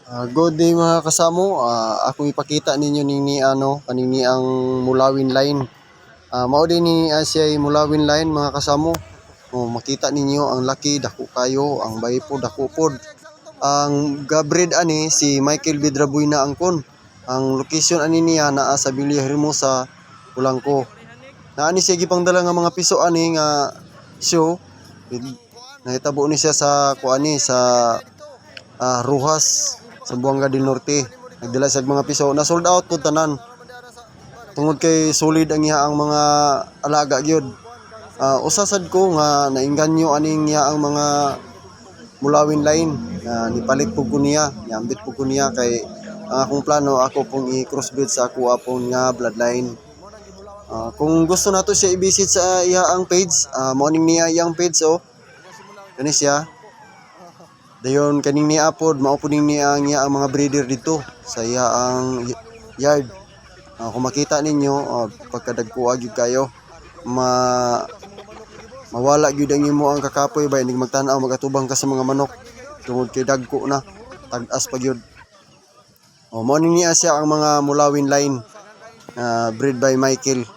Good day mga kasamo. Ako ipakita ninyo ni kanini ang mulawin line. Mao din ni siya mulawin line mga kasamo. Makita ninyo ang laki dako kayo, ang baypo dako pod. Ang gabred ani si Michael Vidrabuy na angkon. Ang location ani niya naa sa Villa Hermosa, Pulangko. Naani siya gipangdala nga mga piso ani nga show. Nahitabo ni siya sa kuani sa Rojas sa Buanga del Norte. Nagdala sa mga piso na sold out po tanan. Tungod kay solid ang iya ang mga alaga gyud. Usasad ko nga nainganyo aning iya ang mga mulawin line. Nipalit po ko niya, niambit po ko niya kay ang akong plano ako pong i-crossbreed sa ako apon nga bloodline. Kung gusto nato siya i-visit sa iya ang page, morning niya iyang page kani siya. Dayon kaning ni apod maupuning niya ang mga breeder dito sa iya ang yard. Kung makita ninyo pagkadagkuha gyud kayo mawala gyud ang imo ang kakapoy ba inig magtan-aw magatubang ka sa mga manok tungod kay dagko na tag-as pa gyud. Mao niya siya ang mga mulawin line bred by Michael.